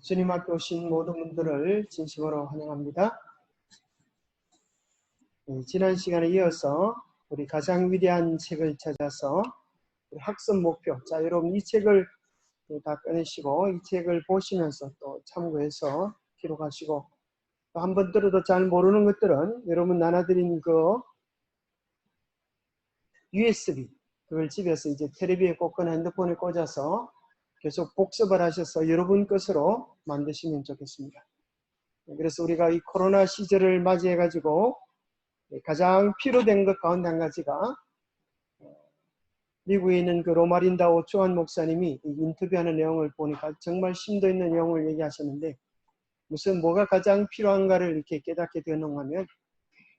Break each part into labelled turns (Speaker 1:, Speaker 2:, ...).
Speaker 1: 주님 앞에 오신 모든 분들을 진심으로 환영합니다. 지난 시간에 이어서 우리 가장 위대한 책을 찾아서 학습 목표, 자 여러분 이 책을 다 꺼내시고 이 책을 보시면서 또 참고해서 기록하시고 또 한 번 들어도 잘 모르는 것들은 여러분 나눠드린 그 USB 그걸 집에서 이제 텔레비에 꽂거나 핸드폰에 꽂아서 계속 복습을 하셔서 여러분 것으로 만드시면 좋겠습니다. 그래서 우리가 이 코로나 시절을 맞이해 가지고 가장 필요된 것 가운데 한 가지가 미국에 있는 그 로마린다오 조한 목사님이 인터뷰하는 내용을 보니까 정말 심도 있는 내용을 얘기하셨는데 뭐가 가장 필요한가를 이렇게 깨닫게 되는 하면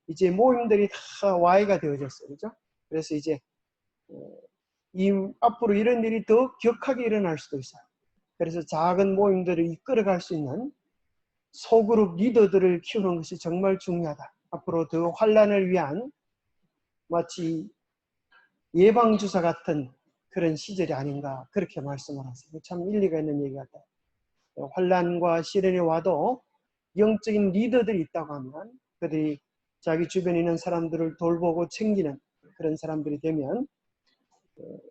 Speaker 1: 이제 모임들이 다 Y가 되어졌어요. 그죠? 그래서 이제 앞으로 이런 일이 더 격하게 일어날 수도 있어요. 그래서 작은 모임들을 이끌어갈 수 있는 소그룹 리더들을 키우는 것이 정말 중요하다. 앞으로 더 환란을 위한 마치 예방주사 같은 그런 시절이 아닌가 그렇게 말씀을 하세요. 참 일리가 있는 얘기 같아요. 환란과 시련이 와도 영적인 리더들이 있다고 하면 그들이 자기 주변에 있는 사람들을 돌보고 챙기는 그런 사람들이 되면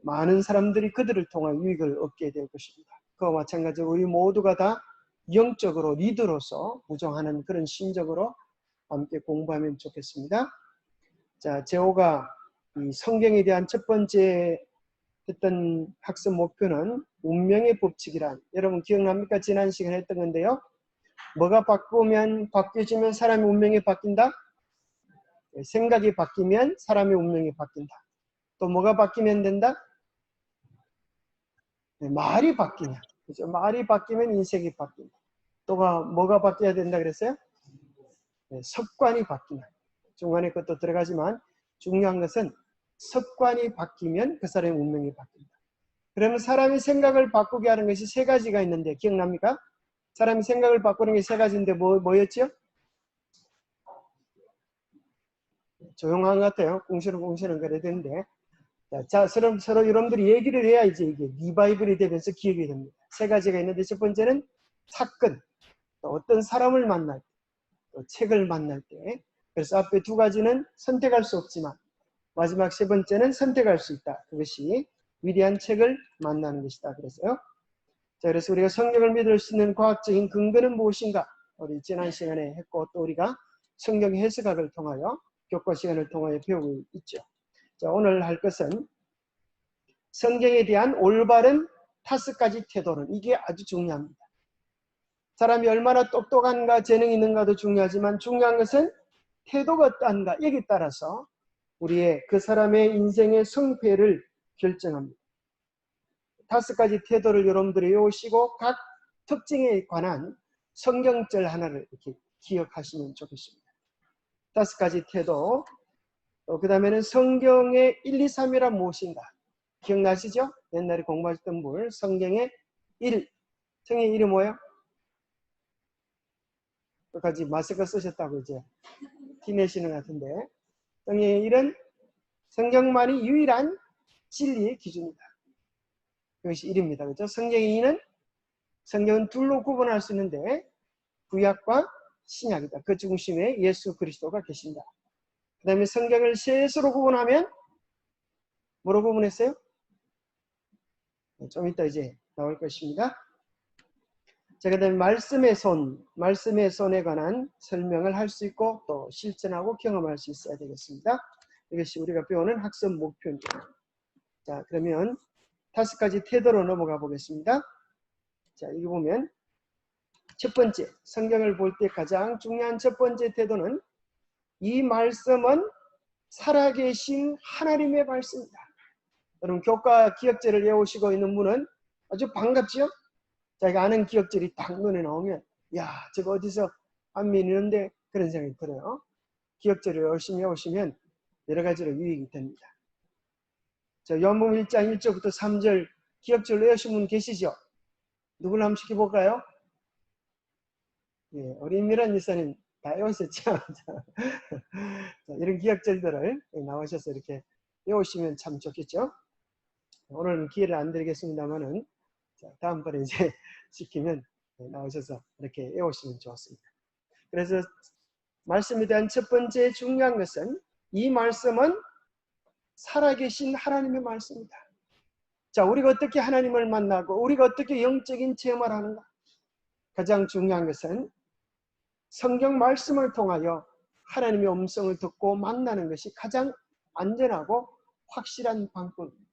Speaker 1: 많은 사람들이 그들을 통한 유익을 얻게 될 것입니다. 그와 마찬가지로 우리 모두가 다 영적으로 리더로서 무정하는 그런 심적으로 함께 공부하면 좋겠습니다. 자, 제호가 이 성경에 대한 첫 번째 했던 학습 목표는 운명의 법칙이란 여러분 기억납니까? 지난 시간에 했던 건데요. 뭐가 바뀌어지면 사람의 운명이 바뀐다? 생각이 바뀌면 사람의 운명이 바뀐다. 또 뭐가 바뀌면 된다? 말이 바뀌냐. 그죠? 말이 바뀌면 인생이 바뀐다. 또 뭐가 바뀌어야 된다 그랬어요? 습관이 바뀌냐. 중간에 그것도 들어가지만 중요한 것은 습관이 바뀌면 그 사람의 운명이 바뀐다. 그러면 사람이 생각을 바꾸게 하는 것이 세 가지가 있는데 기억납니까? 사람이 생각을 바꾸는 게 세 가지인데 뭐였죠? 조용한 것 같아요. 공시는 그래야 되는데 자, 서로 여러분들이 얘기를 해야 이제 이게 리바이벌이 되면서 기억이 됩니다. 세 가지가 있는데 첫 번째는 사건, 또 어떤 사람을 만날 때, 또 책을 만날 때. 그래서 앞에 두 가지는 선택할 수 없지만 마지막 세 번째는 선택할 수 있다. 그것이 위대한 책을 만나는 것이다. 그래서요. 자, 그래서 우리가 성경을 믿을 수 있는 과학적인 근거는 무엇인가? 우리 지난 시간에 했고 또 우리가 성경 해석학을 통하여 교과 시간을 통하여 배우고 있죠. 자, 오늘 할 것은 성경에 대한 올바른 5가지 태도는 이게 아주 중요합니다. 사람이 얼마나 똑똑한가 재능이 있는가도 중요하지만 중요한 것은 태도가 어떠한가 여기에 따라서 우리의 그 사람의 인생의 성패를 결정합니다. 5가지 태도를 여러분들이 외우시고 각 특징에 관한 성경절 하나를 이렇게 기억하시면 좋겠습니다. 5가지 태도. 그 다음에는 성경의 1, 2, 3이란 무엇인가? 기억나시죠? 옛날에 공부하셨던 분. 성경의 1. 성경의 1이 뭐예요? 끝까지 마스크 쓰셨다고 이제 티내시는 것 같은데. 성경의 1은 성경만이 유일한 진리의 기준이다. 그것이 1입니다. 그렇죠? 성경의 2는 성경은 둘로 구분할 수 있는데 구약과 신약이다. 그 중심에 예수 그리스도가 계신다. 그 다음에 성경을 셋으로 구분하면 뭐로 구분했어요? 좀 이따 이제 나올 것입니다. 자, 그 다음에 말씀의 손에 관한 설명을 할 수 있고 또 실천하고 경험할 수 있어야 되겠습니다. 이것이 우리가 배우는 학습 목표입니다. 자, 그러면 5가지 태도로 넘어가 보겠습니다. 자, 여기 보면 첫 번째, 성경을 볼 때 가장 중요한 첫 번째 태도는 이 말씀은 살아계신 하나님의 말씀이다. 여러분 교과 기억절을 외우시고 있는 분은 아주 반갑지요? 자기가 아는 기억절이 딱 눈에 나오면 야, 저거 어디서 안 믿는데 그런 생각이 들어요. 기억절을 열심히 외우시면 여러 가지로 유익이 됩니다. 자, 요한복음 1장 1절부터 3절 기억절 외우신 분 계시죠? 누구를 한번 시켜볼까요? 예, 우리 임미란 이사님 다 외우셨죠? 이런 기억절들을 나오셔서 이렇게 외우시면 참 좋겠죠? 오늘은 기회를 안 드리겠습니다만은 다음번에 이제 시키면 나오셔서 이렇게 외우시면 좋습니다. 그래서 말씀에 대한 첫 번째 중요한 것은 이 말씀은 살아계신 하나님의 말씀이다. 자, 우리가 어떻게 하나님을 만나고 우리가 어떻게 영적인 체험을 하는가? 가장 중요한 것은 성경 말씀을 통하여 하나님의 음성을 듣고 만나는 것이 가장 안전하고 확실한 방법입니다.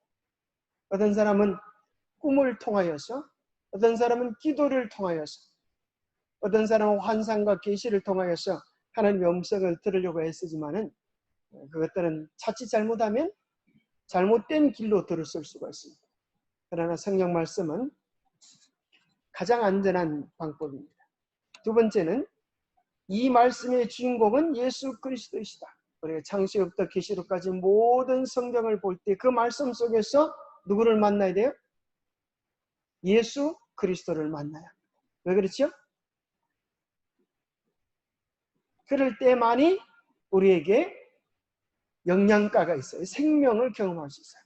Speaker 1: 어떤 사람은 꿈을 통하여서, 어떤 사람은 기도를 통하여서, 어떤 사람은 환상과 계시를 통하여서 하나님의 음성을 들으려고 애쓰지만은 그것들은 자칫 잘못하면 잘못된 길로 들었을 수가 있습니다. 그러나 성경 말씀은 가장 안전한 방법입니다. 두 번째는 이 말씀의 주인공은 예수 그리스도이시다. 우리가 창세기부터 계시록까지 모든 성경을 볼 때 그 말씀 속에서 누구를 만나야 돼요? 예수 그리스도를 만나야 합니다. 왜 그렇죠? 그럴 때만이 우리에게 영양가가 있어요. 생명을 경험할 수 있어요.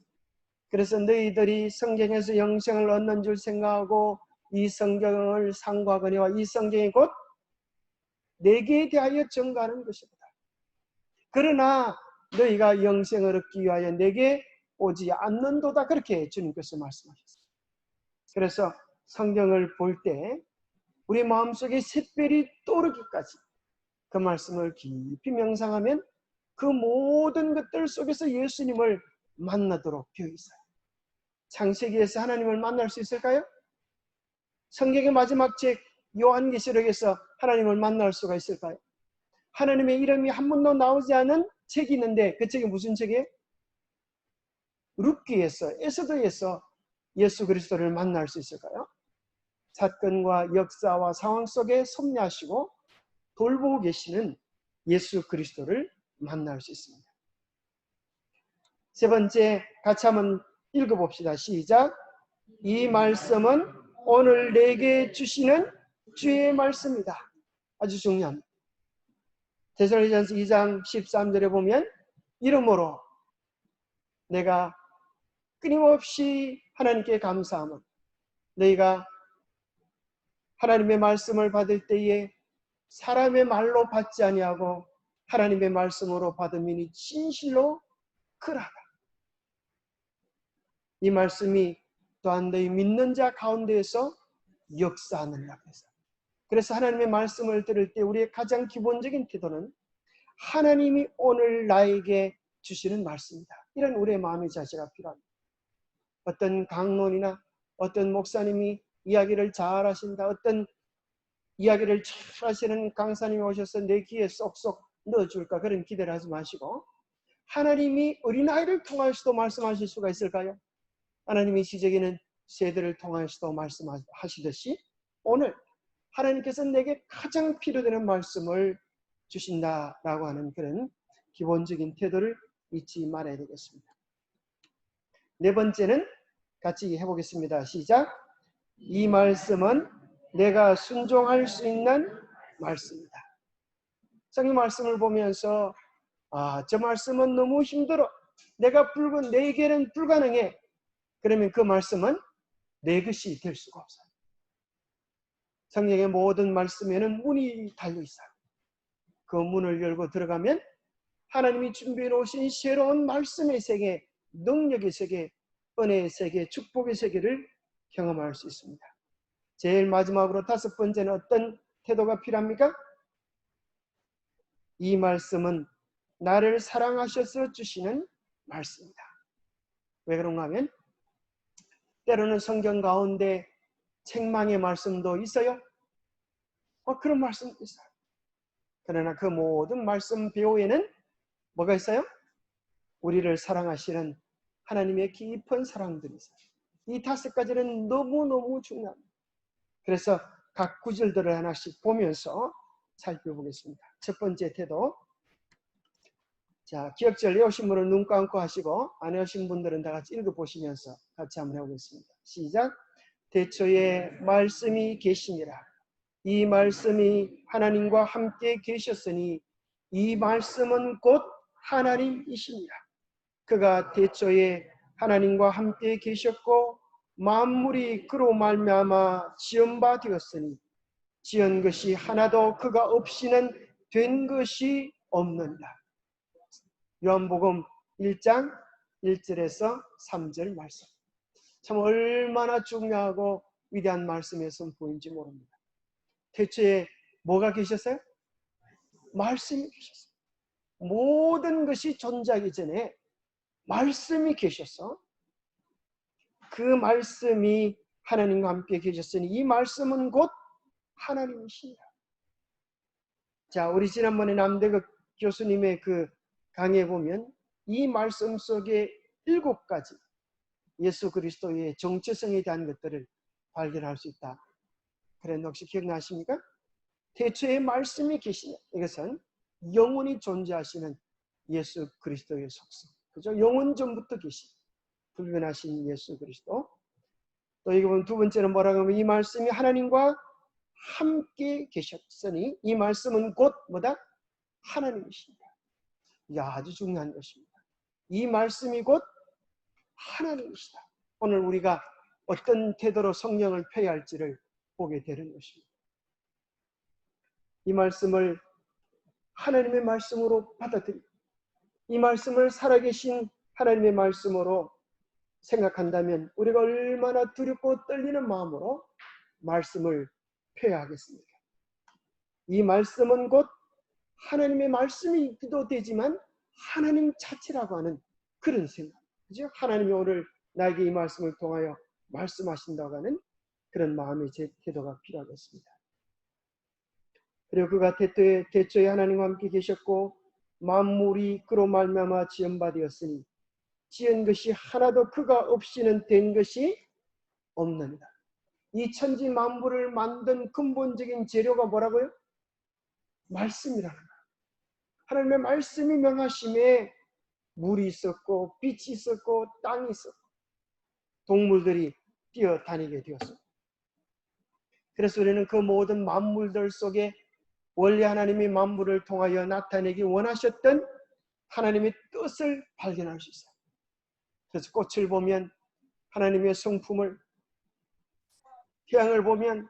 Speaker 1: 그래서 너희들이 성경에서 영생을 얻는 줄 생각하고 이 성경을 상고하거니와 이 성경이 곧 내게 대하여 증거하는 것이다. 그러나 너희가 영생을 얻기 위하여 내게 오지 않는도다. 그렇게 주님께서 말씀하셨어요. 그래서 성경을 볼 때 우리 마음속에 샛별이 떠오르기까지 그 말씀을 깊이 명상하면 그 모든 것들 속에서 예수님을 만나도록 되어 있어요. 창세기에서 하나님을 만날 수 있을까요? 성경의 마지막 책 요한계시록에서 하나님을 만날 수가 있을까요? 하나님의 이름이 한 번도 나오지 않은 책이 있는데 그 책이 무슨 책이에요? 룻기에서, 에스더에서 예수 그리스도를 만날 수 있을까요? 사건과 역사와 상황 속에 섭리하시고 돌보고 계시는 예수 그리스도를 만날 수 있습니다. 세 번째, 같이 한번 읽어봅시다. 시작. 이 말씀은 오늘 내게 주시는 주의 말씀이다. 아주 중요합니다. 데살로니가서 2장 13절에 보면 이러므로 내가 끊임없이 하나님께 감사함은 너희가 하나님의 말씀을 받을 때에 사람의 말로 받지 아니하고 하나님의 말씀으로 받음이니 진실로 그러하다. 이 말씀이 또한 너희 믿는 자 가운데에서 역사하느니라. 그래서 하나님의 말씀을 들을 때 우리의 가장 기본적인 태도는 하나님이 오늘 나에게 주시는 말씀이다. 이런 우리의 마음의 자세가 필요합니다. 어떤 강론이나 어떤 목사님이 이야기를 잘 하신다, 어떤 이야기를 잘 하시는 강사님이 오셔서 내 귀에 쏙쏙 넣어줄까, 그런 기대를 하지 마시고 하나님이 어린아이를 통하여서도 말씀하실 수가 있을까요? 하나님이 시적에는 세대를 통하여서도 말씀하시듯이 오늘 하나님께서 내게 가장 필요되는 말씀을 주신다라고 하는 그런 기본적인 태도를 잊지 말아야 되겠습니다. 네 번째는 같이 해보겠습니다. 시작. 이 말씀은 내가 순종할 수 있는 말씀이다. 성경 말씀을 보면서 저 말씀은 너무 힘들어. 내게는 불가능해. 그러면 그 말씀은 내 것이 될 수가 없어요. 성경의 모든 말씀에는 문이 달려 있어요. 그 문을 열고 들어가면 하나님이 준비해 놓으신 새로운 말씀의 세계, 능력의 세계, 은혜의 세계, 축복의 세계를 경험할 수 있습니다. 제일 마지막으로 다섯 번째는 어떤 태도가 필요합니까? 이 말씀은 나를 사랑하셔서 주시는 말씀이다. 왜 그런가 하면 때로는 성경 가운데 책망의 말씀도 있어요. 그런 말씀도 있어요. 그러나 그 모든 말씀 배후에는 뭐가 있어요? 우리를 사랑하시는 하나님의 깊은 사랑들이 있어요. 이 다섯 가지는 너무너무 중요합니다. 그래서 각 구절들을 하나씩 보면서 살펴보겠습니다. 첫 번째 태도. 자, 기억절 외우신 분은 눈 감고 하시고 안 외우신 분들은 다 같이 읽어보시면서 같이 한번 해보겠습니다. 시작. 태초에 말씀이 계시니라. 이 말씀이 하나님과 함께 계셨으니 이 말씀은 곧 하나님이시니라. 그가 태초에 하나님과 함께 계셨고 만물이 그로 말미암아 지은 바 되었으니 지은 것이 하나도 그가 없이는 된 것이 없느니라. 요한복음 1장 1절에서 3절 말씀. 참 얼마나 중요하고 위대한 말씀의 선포인지 모릅니다. 태초에 뭐가 계셨어요? 말씀이 계셨어요. 모든 것이 존재하기 전에 말씀이 계셨어. 그 말씀이 하나님과 함께 계셨으니 이 말씀은 곧 하나님이시니라. 자, 우리 지난번에 남대극 교수님의 그 강의에 보면 이 말씀 속에 7가지 예수 그리스도의 정체성에 대한 것들을 발견할 수 있다. 그런데 혹시 기억나십니까? 태초에 말씀이 계시냐? 이것은 영원히 존재하시는 예수 그리스도의 속성. 그죠? 영원 전부터 계신 불변하신 예수 그리스도. 또 이거 보면 두 번째는 뭐라고 하면 이 말씀이 하나님과 함께 계셨으니 이 말씀은 곧 뭐다? 하나님이십니다. 이게 아주 중요한 것입니다. 이 말씀이 곧 하나님이시다. 오늘 우리가 어떤 태도로 성령을 펴야 할지를 보게 되는 것입니다. 이 말씀을 하나님의 말씀으로 받아들이고 이 말씀을 살아계신 하나님의 말씀으로 생각한다면 우리가 얼마나 두렵고 떨리는 마음으로 말씀을 펴야 하겠습니까? 이 말씀은 곧 하나님의 말씀이기도 되지만 하나님 자체라고 하는 그런 생각. 그죠? 하나님이 오늘 나에게 이 말씀을 통하여 말씀하신다고 하는 그런 마음의 태도가 필요하겠습니다. 그리고 그가 태초에 하나님과 함께 계셨고 만물이 그로 말미암아 지은 바 되었으니 지은 것이 하나도 그가 없이는 된 것이 없느니라. 이 천지 만물을 만든 근본적인 재료가 뭐라고요? 말씀이라는 거예요. 하나님의 말씀이 명하심에 물이 있었고 빛이 있었고 땅이 있었고 동물들이 뛰어다니게 되었습니다. 그래서 우리는 그 모든 만물들 속에 원래 하나님이 만물을 통하여 나타내기 원하셨던 하나님의 뜻을 발견할 수 있어요. 그래서 꽃을 보면 하나님의 성품을, 태양을 보면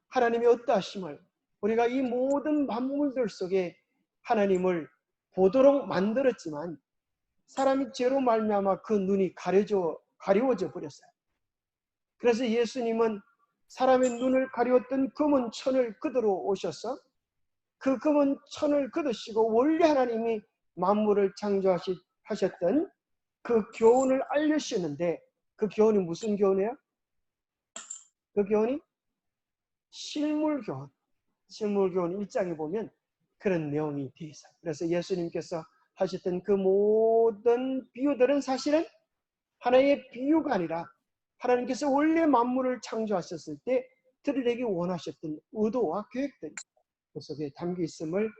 Speaker 1: 하나님의 어떠하심을, 우리가 이 모든 만물들 속에 하나님을 보도록 만들었지만 사람이 죄로 말미암아 그 눈이 가려워져 버렸어요. 그래서 예수님은 사람의 눈을 가리웠던 검은 천을 걷으러 오셔서 그 검은 천을 걷으시고 원래 하나님이 만물을 창조하셨던 그 교훈을 알려주셨는데 그 교훈이 무슨 교훈이에요? 그 교훈이 실물교훈. 실물교훈 1장에 보면 그런 내용이 되어 있어요. 그래서 예수님께서 하셨던 그 모든 비유들은 사실은 하나의 비유가 아니라 하나님께서 원래 만물을 창조하셨을 때 드러내기 원하셨던 의도와 계획들이 그 속에 담겨 있음을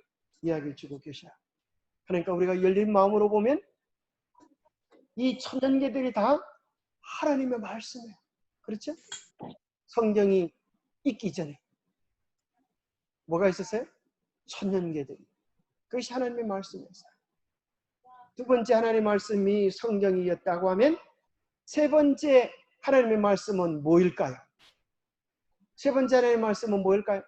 Speaker 1: 이야기해 주고 계셔요. 그러니까 우리가 열린 마음으로 보면 이 천년계들이 다 하나님의 말씀이에요. 그렇죠? 성경이 있기 전에 뭐가 있었어요? 천년계들이. 그것이 하나님의 말씀이었어요. 두 번째 하나님의 말씀이 성경이었다고 하면 세 번째 하나님의 말씀은 뭐일까요? 세 번째 하나님의 말씀은 뭐일까요?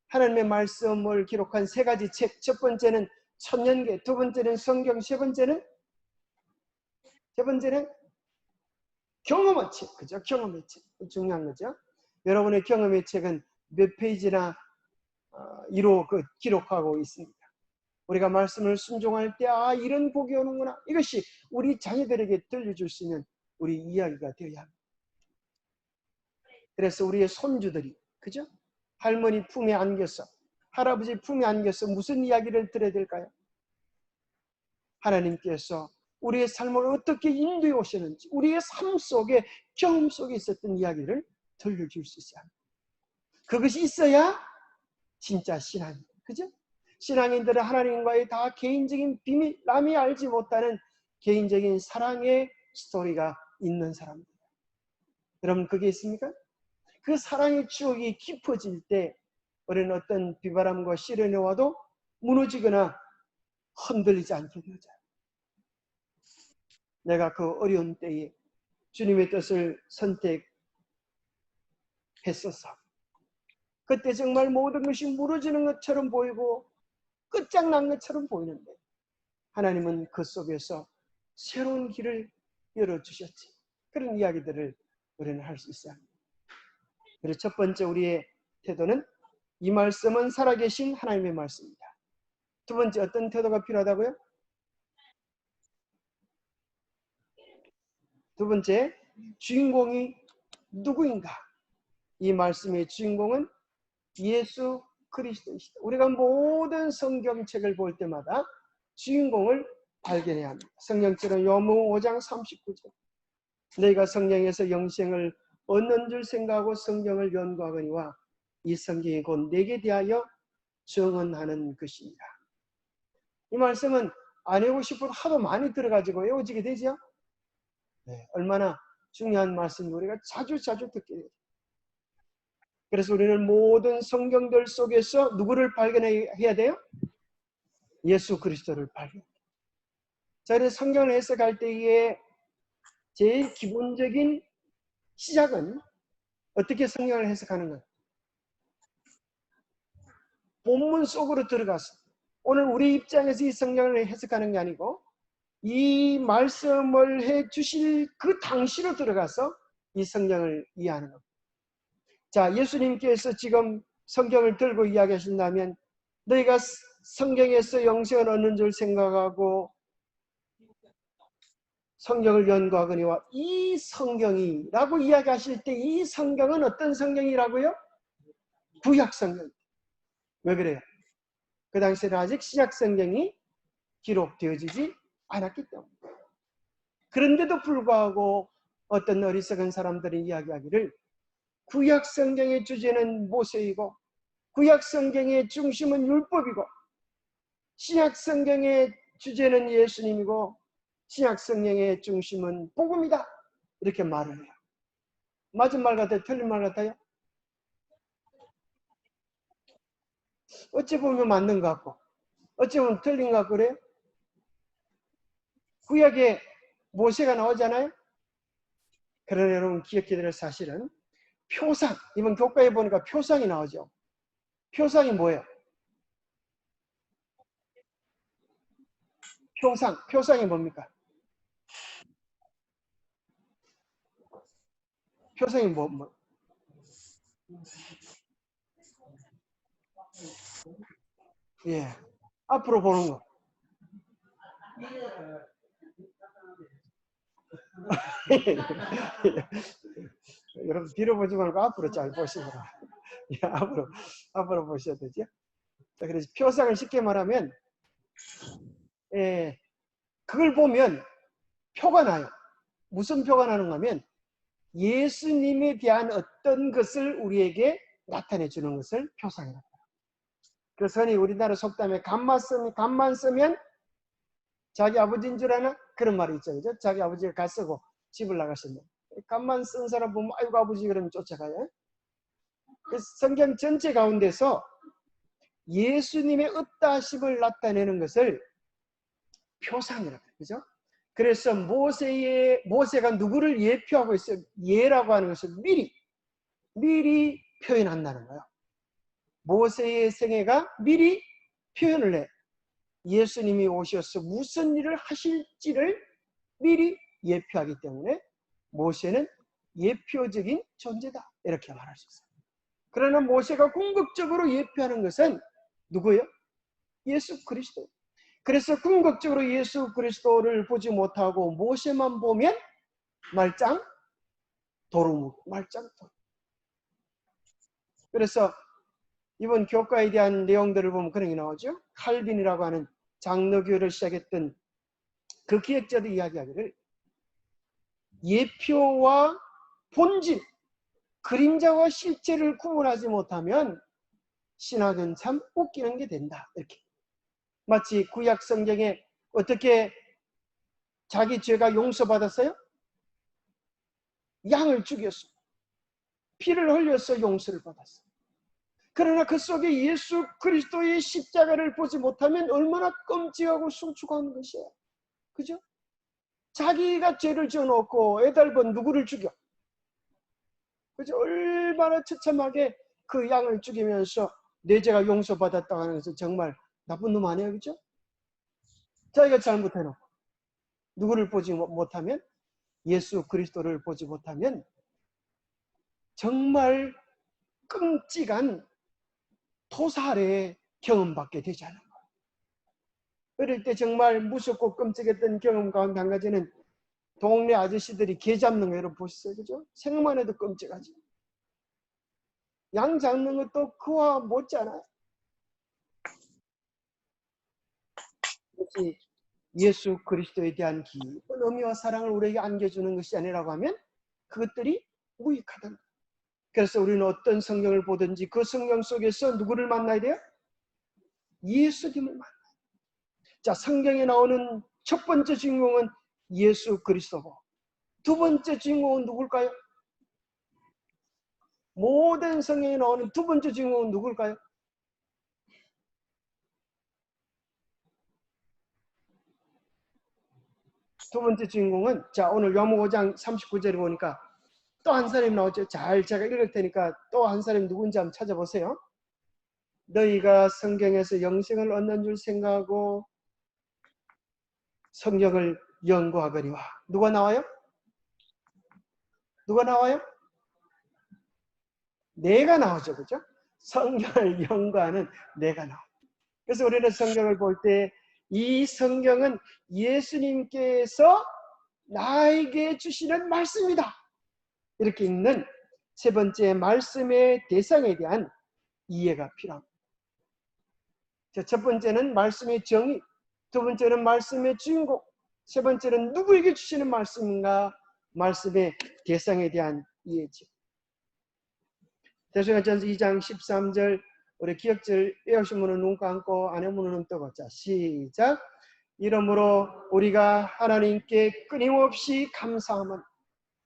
Speaker 1: 하나님의 말씀을 기록한 세 가지 책. 첫 번째는 천년계, 두 번째는 성경, 세 번째는 경험의 책. 그죠? 경험의 책. 중요한 거죠. 여러분의 경험의 책은 몇 페이지나 이로 기록하고 있습니다. 우리가 말씀을 순종할 때 이런 복이 오는구나. 이것이 우리 자녀들에게 들려줄 수 있는 우리 이야기가 되어야 합니다. 그래서 우리의 손주들이 그죠? 할머니 품에 안겨서 할아버지 품에 안겨서 무슨 이야기를 들어야 될까요? 하나님께서 우리의 삶을 어떻게 인도해 오셨는지 우리의 삶 속에 경험 속에 있었던 이야기를 들려줄 수 있어야 합니다. 그것이 있어야 진짜 신앙입니다. 그죠? 신앙인들은 하나님과의 다 개인적인 비밀, 남이 알지 못하는 개인적인 사랑의 스토리가 있는 사람입니다. 여러분 그게 있습니까? 그 사랑의 추억이 깊어질 때 우리는 어떤 비바람과 시련이 와도 무너지거나 흔들리지 않게 되어져요. 내가 그 어려운 때에 주님의 뜻을 선택했어서 그때 정말 모든 것이 무너지는 것처럼 보이고 끝장난 것처럼 보이는데 하나님은 그 속에서 새로운 길을 열어주셨지. 그런 이야기들을 우리는 할 수 있어야 합니다. 그래서 첫 번째 우리의 태도는 이 말씀은 살아계신 하나님의 말씀입니다. 두 번째 어떤 태도가 필요하다고요? 두 번째, 주인공이 누구인가? 이 말씀의 주인공은 예수 그리스도이시다. 우리가 모든 성경책을 볼 때마다 주인공을 발견해야 합니다. 성경책은 요한복음 5장 39절. 너희가 성령에서 영생을 얻는 줄 생각하고 성경을 연구하거니와 이 성경이 곧 내게 대하여 증언하는 것입니다. 이 말씀은 안 외우고 싶어도 하도 많이 들어가지고 외워지게 되죠? 네, 얼마나 중요한 말씀이 우리가 자주 듣게 돼요. 그래서 우리는 모든 성경들 속에서 누구를 발견해야 돼요? 예수 그리스도를 발견해야 돼요. 자, 그래서 성경을 해석할 때에 제일 기본적인 시작은 어떻게 성경을 해석하는가? 본문 속으로 들어가서 오늘 우리 입장에서 이 성경을 해석하는 게 아니고 이 말씀을 해 주실 그 당시로 들어가서 이 성경을 이해하는 겁니다. 자, 예수님께서 지금 성경을 들고 이야기하신다면 너희가 성경에서 영생을 얻는 줄 생각하고 성경을 연구하거니와 이 성경이라고 이야기하실 때 이 성경은 어떤 성경이라고요? 구약 성경. 왜 그래요? 그 당시에는 아직 신약 성경이 기록되어지지 않았기 때문에. 그런데도 불구하고 어떤 어리석은 사람들이 이야기하기를 구약 성경의 주제는 모세이고 구약 성경의 중심은 율법이고 신약 성경의 주제는 예수님이고 신약 성경의 중심은 복음이다. 이렇게 말을 해요. 맞은 말 같아요? 틀린 말 같아요? 어찌 보면 맞는 것 같고 어찌 보면 틀린 것 같고 그래요? 구약에 모세가 나오잖아요? 그러나 여러분 기억해야 될 사실은 표상, 이번 교과에 보니까 표상이 나오죠. 표상이 뭐예요? 표상이 뭡니까? 표상이 뭐? 예. 앞으로 보는 거. 여러분 뒤로 보지 말고 앞으로 잘 보시더라. 예, 앞으로 보셔야 되죠. 자, 그래서 표상을 쉽게 말하면, 그걸 보면 표가 나요. 무슨 표가 나는가 하면 예수님에 대한 어떤 것을 우리에게 나타내 주는 것을 표상이라고 해요. 그래서 흔히 우리나라 속담에 간만 쓰면 자기 아버지인 줄 아나? 그런 말이 있죠. 그죠? 자기 아버지가 가 쓰고 집을 나가셨네. 간만 쓴 사람 보면 아이고 아버지 그러면 쫓아가요. 그래서 성경 전체 가운데서 예수님의 으따심을 나타내는 것을 표상이라고 해요. 그죠? 그래서 모세가 누구를 예표하고 있어요? 예라고 하는 것을 미리 표현한다는 거예요. 모세의 생애가 미리 표현을 해. 예수님이 오셔서 무슨 일을 하실지를 미리 예표하기 때문에 모세는 예표적인 존재다. 이렇게 말할 수 있어요. 그러나 모세가 궁극적으로 예표하는 것은 누구예요? 예수 그리스도. 그래서 궁극적으로 예수 그리스도를 보지 못하고 모세만 보면 말짱 도루묵, 말짱 도루묵. 그래서 이번 교과에 대한 내용들을 보면 그런 게 나오죠. 칼빈이라고 하는 장로교를 시작했던 그 기획자도 이야기하기를 예표와 본질, 그림자와 실제를 구분하지 못하면 신학은 참 웃기는 게 된다. 이렇게. 마치 구약 성경에 어떻게 자기 죄가 용서받았어요? 양을 죽였어. 피를 흘려서 용서를 받았어. 그러나 그 속에 예수 그리스도의 십자가를 보지 못하면 얼마나 끔찍하고 숨축한 것이에요. 그죠? 자기가 죄를 지어놓고 애달번 누구를 죽여? 그죠? 얼마나 처참하게 그 양을 죽이면서 내 죄가 용서받았다고 하는 것은 정말 나쁜 놈 아니에요, 그죠? 자기가 잘못해놓고 누구를 보지 못하면, 예수 그리스도를 보지 못하면 정말 끔찍한 토살의 경험받게 되지 않아요. 어릴 때 정말 무섭고 끔찍했던 경험 가운데 한 가지는 동네 아저씨들이 개 잡는 거 여러분 보셨어요? 그죠? 생각만 해도 끔찍하지. 양 잡는 것도 그와 못지않아요. 그것이 예수 그리스도에 대한 깊은 의미와 사랑을 우리에게 안겨주는 것이 아니라고 하면 그것들이 무익하다. 그래서 우리는 어떤 성경을 보든지 그 성경 속에서 누구를 만나야 돼요? 예수님을 만나요. 자, 성경에 나오는 첫 번째 주인공은 예수 그리스도고, 두 번째 주인공은 누굴까요? 모든 성경에 나오는 두 번째 주인공은 누굴까요? 두 번째 주인공은, 자, 오늘 요한복음 5장 39절에 보니까 또 한 사람이 나오죠. 잘 제가 읽을 테니까 또 한 사람이 누군지 한번 찾아보세요. 너희가 성경에서 영생을 얻는 줄 생각하고 성경을 연구하거니와. 누가 나와요? 누가 나와요? 내가 나오죠. 그죠? 성경을 연구하는 내가 나와요. 그래서 우리는 성경을 볼 때 이 성경은 예수님께서 나에게 주시는 말씀이다. 이렇게 읽는 세 번째 말씀의 대상에 대한 이해가 필요합니다. 첫 번째는 말씀의 정의, 두 번째는 말씀의 주인공, 세 번째는 누구에게 주시는 말씀인가, 말씀의 대상에 대한 이해죠. 데살로니가전서 2장 13절 우리 기억절 외우신 분은 눈 감고 안 외우는 눈 뜨고. 자, 시작. 이러므로 우리가 하나님께 끊임없이 감사함은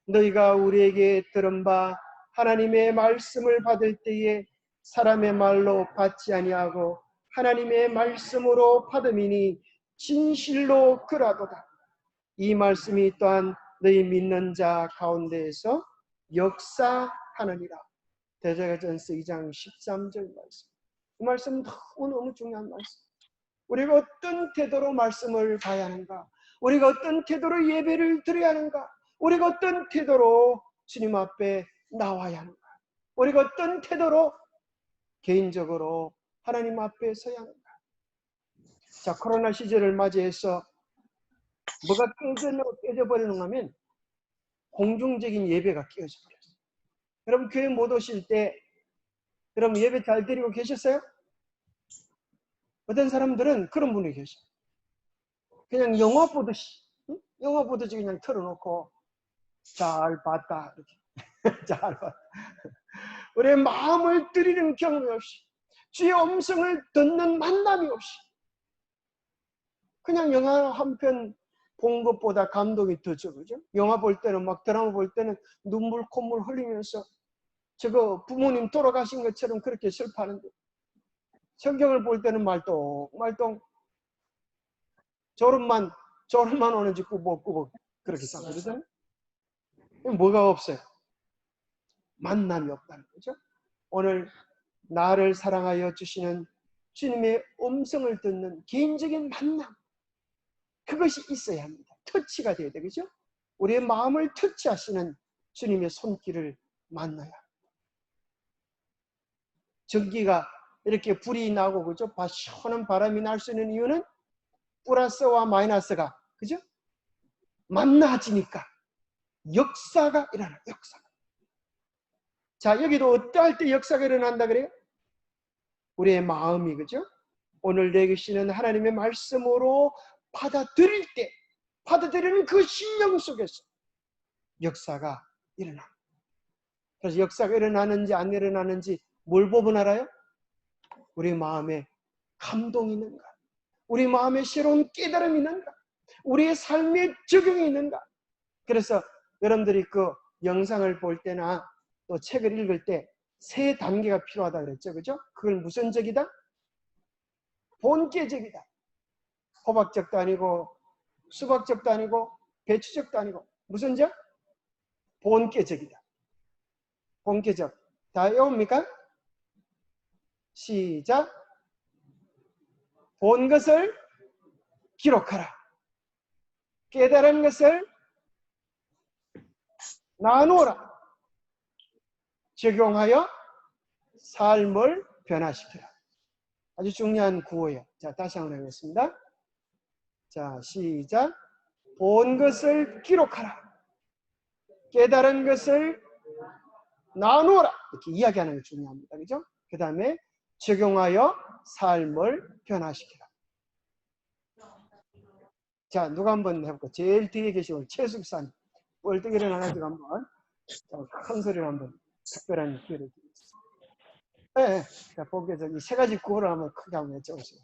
Speaker 1: 너희가 우리에게 들은 바 하나님의 말씀을 받을 때에 사람의 말로 받지 아니하고 하나님의 말씀으로 받음이니 진실로 그라도다. 이 말씀이 또한 너희 믿는 자 가운데에서 역사하느니라. 데살로니가전서 2장 13절 말씀. 이 말씀 너무너무 중요한 말씀. 우리가 어떤 태도로 말씀을 봐야 하는가? 우리가 어떤 태도로 예배를 드려야 하는가? 우리가 어떤 태도로 주님 앞에 나와야 하는가? 우리가 어떤 태도로 개인적으로 하나님 앞에 서야 하는가? 자, 코로나 시절을 맞이해서 뭐가 깨져버리는가 하면 공중적인 예배가 깨어져 버렸어요. 여러분 교회 못 오실 때 여러분 예배 잘 드리고 계셨어요? 어떤 사람들은 그런 분이 계셔요. 그냥 영화 보듯이, 영화 보듯이 그냥 틀어놓고 잘 봤다 이렇게 잘 봤다. 우리의 마음을 들이는 경험이 없이, 주의 음성을 듣는 만남이 없이, 그냥 영화 한 편 본 것보다 감동이 더 적죠. 영화 볼 때는 막 드라마 볼 때는 눈물 콧물 흘리면서 저거 부모님 돌아가신 것처럼 그렇게 슬퍼하는데, 성경을 볼 때는 말똥 졸음만 오는지 꾸벅꾸벅 그렇게 싸우거든요. 뭐가 없어요? 만남이 없다는 거죠. 오늘 나를 사랑하여 주시는 주님의 음성을 듣는 개인적인 만남, 그것이 있어야 합니다. 터치가 돼야 되겠죠. 우리의 마음을 터치하시는 주님의 손길을 만나야 합니다. 전기가 이렇게 불이 나고 그죠? 시원한 바람이 날 수 있는 이유는 플러스와 마이너스가 그죠? 만나지니까 역사가 일어나. 역사가. 자, 여기도 어떠할 때 역사가 일어난다 그래요? 우리의 마음이 그죠? 오늘 내게 주시는 하나님의 말씀으로 받아들일 때, 받아들이는 그 심령 속에서 역사가 일어나. 그래서 역사가 일어나는지 안 일어나는지 뭘 보면 알아요? 우리 마음에 감동이 있는가? 우리 마음에 새로운 깨달음이 있는가? 우리의 삶에 적용이 있는가? 그래서 여러분들이 그 영상을 볼 때나 또 책을 읽을 때 세 단계가 필요하다 그랬죠. 그죠? 그걸 무슨 적이다? 본계적이다. 호박적도 아니고 수박적도 아니고 배추적도 아니고 무슨 적? 본계적이다. 본계적. 다 외웁니까? 시작. 본 것을 기록하라. 깨달은 것을 나누어라. 적용하여 삶을 변화시켜라. 아주 중요한 구호예요. 자, 다시 한번 해보겠습니다. 자, 시작. 본 것을 기록하라. 깨달은 것을 나누어라. 이렇게 이야기하는 게 중요합니다. 그죠? 그 다음에 적용하여 삶을 변화시키라. 자, 누가 한번 해볼까? 제일 뒤에 계시고 최숙산 뻘떡 일어나가지고 한번 큰 소리로 한번 특별한 기회를 드리겠습니다. 네, 자, 보게 저기 세 가지 구호를 한번 크게 한번 외쳐보세요.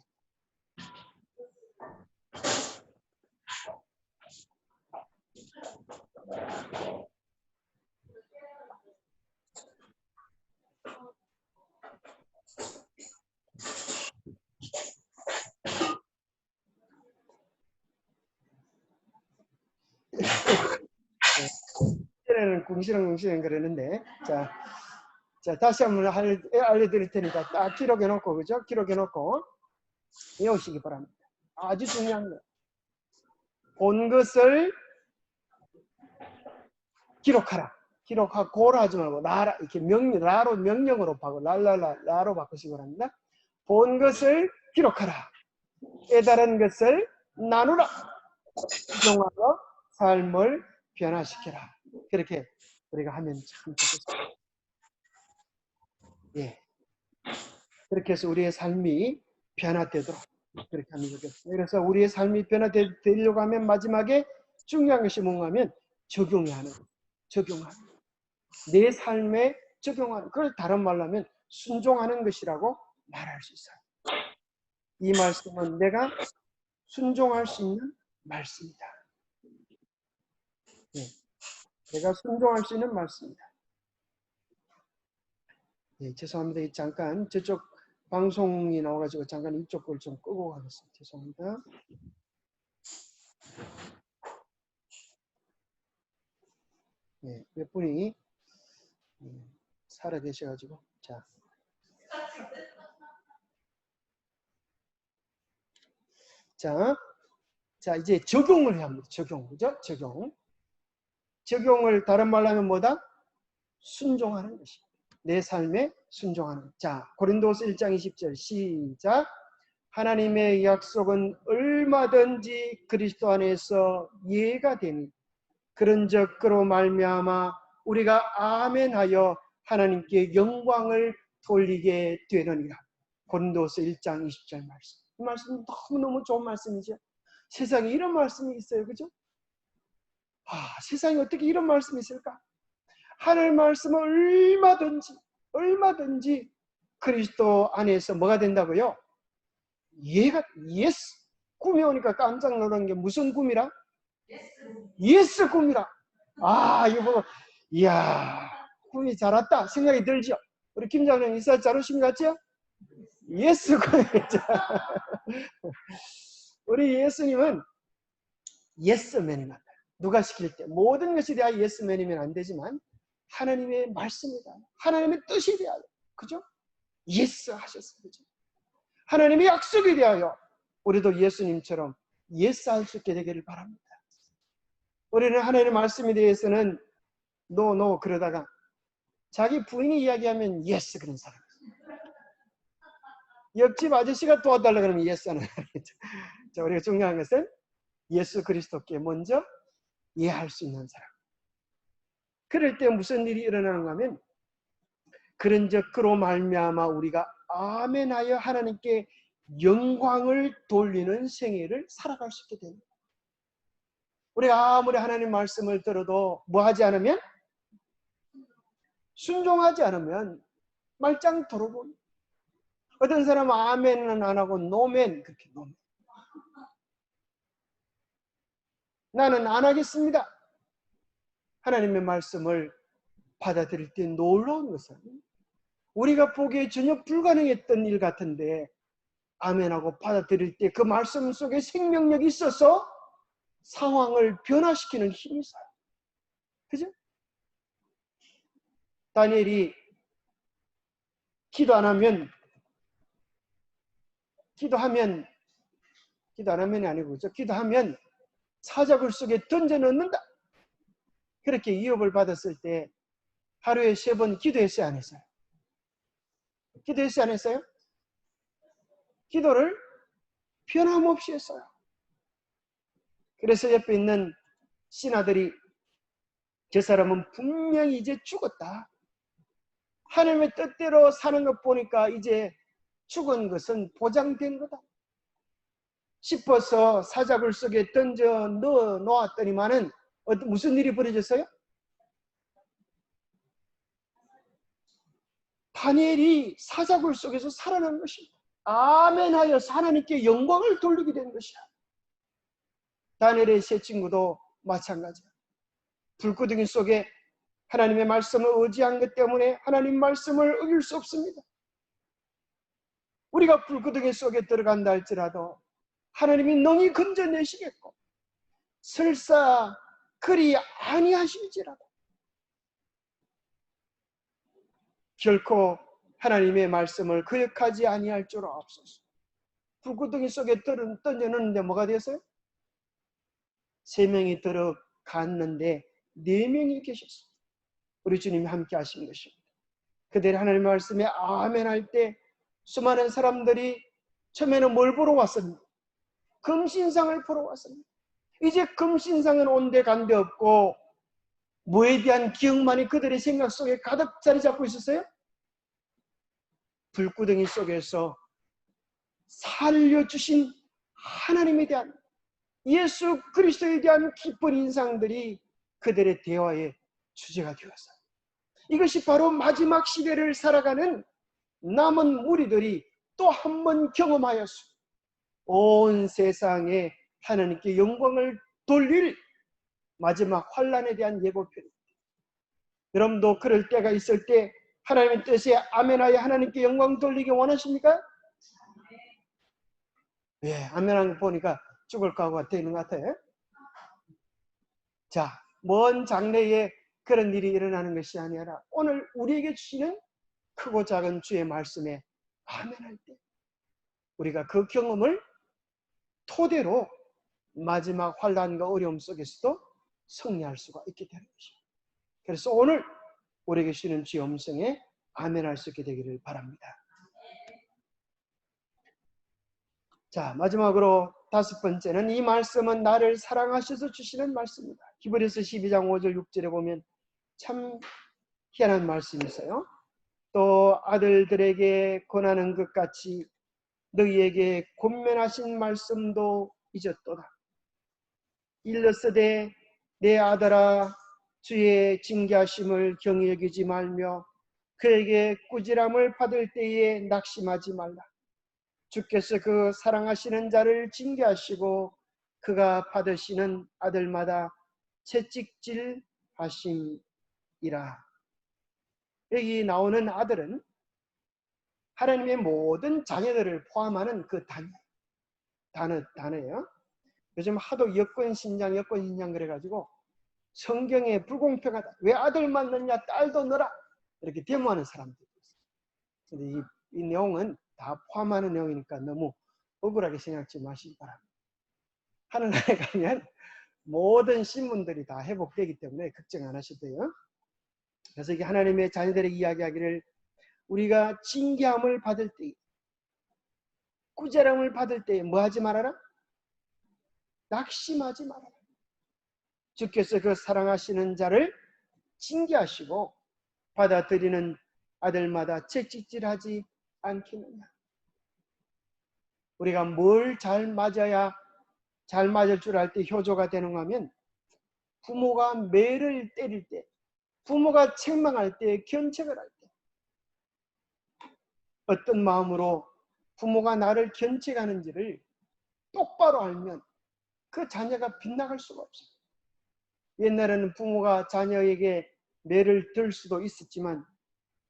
Speaker 1: 이전에는 궁시렁궁시렁 그러는데, 자, 다시 한번 알려드릴 테니까 딱 기록해놓고, 그죠? 기록해놓고 외우시기 바랍니다. 아주 중요한 거예요. 본 것을 기록하라. 기록하고 고라 하지 말고 라라 이렇게 라로 명령으로 바꾸고 라로 바꾸시기 바랍니다. 본 것을 기록하라. 깨달은 것을 나누라. 적용하여 삶을 변화시켜라. 그렇게 우리가 하면 참 좋겠습니다. 예. 그렇게 해서 우리의 삶이 변화되도록 그렇게 하면 좋겠습니다. 그래서 우리의 삶이 변화되려고 하면 마지막에 중요한 것이 뭔가 하면 적용하는 것. 적용하는 것. 내 삶에 적용하는 그걸 다른 말로 하면 순종하는 것이라고 말할 수 있어요. 이 말씀은 내가 순종할 수 있는 말씀이다. 네. 내가 순종할 수 있는 말씀이다. 네, 죄송합니다. 잠깐 저쪽 방송이 나와가지고 잠깐 이쪽 걸 좀 끄고 가겠습니다. 죄송합니다. 네, 몇 분이 살아 계셔가지고 자 이제 적용을 해야 합니다. 적용, 그죠? 적용을 다른 말로 하면 뭐다? 순종하는 것입니다. 내 삶에 순종하는 것. 자, 고린도서 1장 20절 시작. 하나님의 약속은 얼마든지 그리스도 안에서 예가 되니 그런즉 그로 말미암아 우리가 아멘하여 하나님께 영광을 돌리게 되느니라. 고린도서 1장 20절 말씀. 이 말씀 너무너무 좋은 말씀이죠. 세상에 이런 말씀이 있어요. 그죠? 세상에 어떻게 이런 말씀이 있을까? 하늘 말씀은 얼마든지 그리스도 안에서 뭐가 된다고요? 예스. 꿈이 오니까 깜짝 놀란 게 무슨 꿈이라? 예스 꿈이라. 이거 보고 이야 꿈이 잘 왔다 생각이 들죠. 우리 김 장로님 인사 잘 오신 것 같죠? 예스 꿈이죠. 우리 예수님은 예스맨이 맞다. 누가 시킬 때 모든 것이 다 예스맨이면 안 되지만 하나님의 말씀이다. 하나님의 뜻이 대하여 그죠? 예스 하셨어요. 그죠? 하나님의 약속에 대하여 우리도 예수님처럼 예스 할 수 있게 되기를 바랍니다. 우리는 하나님의 말씀에 대해서는 노 그러다가 자기 부인이 이야기하면 예스 그런 사람. 옆집 아저씨가 도와달라 그러면 예스 하는 사람이죠. 자, 우리가 중요한 것은 예수 그리스도께 먼저 이해할 수 있는 사람. 그럴 때 무슨 일이 일어나는가 하면 그런즉 그로 말미암아 우리가 아멘하여 하나님께 영광을 돌리는 생애를 살아갈 수 있게 됩니다. 우리가 아무리 하나님 말씀을 들어도 뭐 하지 않으면 순종하지 않으면 말짱 돌아보니 어떤 사람은 아멘은 안 하고 노멘 그렇게 노멘. 나는 안 하겠습니다. 하나님의 말씀을 받아들일 때 놀라운 것은 우리가 보기에 전혀 불가능했던 일 같은데 아멘하고 받아들일 때 그 말씀 속에 생명력이 있어서 상황을 변화시키는 힘이 있어요. 그죠? 다니엘이 기도 안 하면 기도하면, 기도 안 하면이 아니고, 그렇죠? 기도하면 사자굴 속에 던져 넣는다. 그렇게 위협을 받았을 때 하루에 3번 기도했어요, 안 했어요? 기도했어요, 안 했어요? 기도를 변함없이 했어요. 그래서 옆에 있는 신하들이 저 사람은 분명히 이제 죽었다. 하나님의 뜻대로 사는 것 보니까 이제 죽은 것은 보장된 거다 싶어서 사자굴 속에 던져 넣어 놓았더니만은 무슨 일이 벌어졌어요? 다니엘이 사자굴 속에서 살아난 것입니다. 아멘 하여서 하나님께 영광을 돌리게 된 것이야. 다니엘의 세 친구도 마찬가지야. 불구덩이 속에 하나님의 말씀을 의지한 것 때문에 하나님 말씀을 어길 수 없습니다. 우리가 불구덩이 속에 들어간다 할지라도 하나님이 능히 건져내시겠고 설사 그리 아니하실지라도 결코 하나님의 말씀을 거역하지 아니할 줄 없소서. 불구덩이 속에 던져넣는데 뭐가 되었어요? 3명이 들어갔는데 4명이 계셨습니다. 우리 주님이 함께 하신 것입니다. 그들이 하나님의 말씀에 아멘 할 때 수많은 사람들이 처음에는 뭘 보러 왔습니다? 금신상을 보러 왔습니다. 이제 금신상은 온데 간데 없고 뭐에 대한 기억만이 그들의 생각 속에 가득 자리 잡고 있었어요? 불구덩이 속에서 살려주신 하나님에 대한, 예수 그리스도에 대한 기쁜 인상들이 그들의 대화의 주제가 되었어요. 이것이 바로 마지막 시대를 살아가는 남은 무리들이 또 한 번 경험하였습니다. 온 세상에 하나님께 영광을 돌릴 마지막 환란에 대한 예고편입니다. 여러분도 그럴 때가 있을 때 하나님의 뜻에 아멘하여 하나님께 영광 돌리기 원하십니까? 예, 아멘하는 거 보니까 죽을 각오가 되는 것 같아요. 자, 먼 장래에 그런 일이 일어나는 것이 아니라 오늘 우리에게 주시는 크고 작은 주의 말씀에 아멘할 때 우리가 그 경험을 토대로 마지막 환란과 어려움 속에서도 승리할 수가 있게 되는 것입니다. 그래서 오늘 우리에게 주시는 주의 음성에 아멘할 수 있게 되기를 바랍니다. 자, 마지막으로 5번째는 이 말씀은 나를 사랑하셔서 주시는 말씀입니다. 히브리서 12장 5절 6절에 보면 참 희한한 말씀이 있어요. 또 아들들에게 권하는 것 같이 너희에게 권면하신 말씀도 잊었도다. 일러스되 내 아들아 주의 징계하심을 경히 여기지 말며 그에게 꾸지람을 받을 때에 낙심하지 말라. 주께서 그 사랑하시는 자를 징계하시고 그가 받으시는 아들마다 채찍질 하심이라. 여기 나오는 아들은 하나님의 모든 자녀들을 포함하는 그 단어예요. 요즘 하도 여권신장 그래가지고 성경에 불공평하다. 왜 아들만 넣냐 딸도 넣어라. 이렇게 데모하는 사람들이 있어요. 근데 이 내용은 다 포함하는 내용이니까 너무 억울하게 생각지 마시기 바랍니다. 하늘나라에 가면 모든 신문들이 다 회복되기 때문에 걱정 안 하셔도 돼요. 그래서 이게 하나님의 자녀들에게 이야기하기를 우리가 징계함을 받을 때, 꾸지람을 받을 때 뭐 하지 말아라? 낙심하지 말아라. 주께서 그 사랑하시는 자를 징계하시고 받아들이는 아들마다 채찍질하지 않겠느냐. 우리가 뭘 잘 맞아야 잘 맞을 줄 알 때 효조가 되는가 하면 부모가 매를 때릴 때, 부모가 책망할 때, 견책을 할 때 어떤 마음으로 부모가 나를 견책하는지를 똑바로 알면 그 자녀가 빗나갈 수가 없어요. 옛날에는 부모가 자녀에게 매를 들 수도 있었지만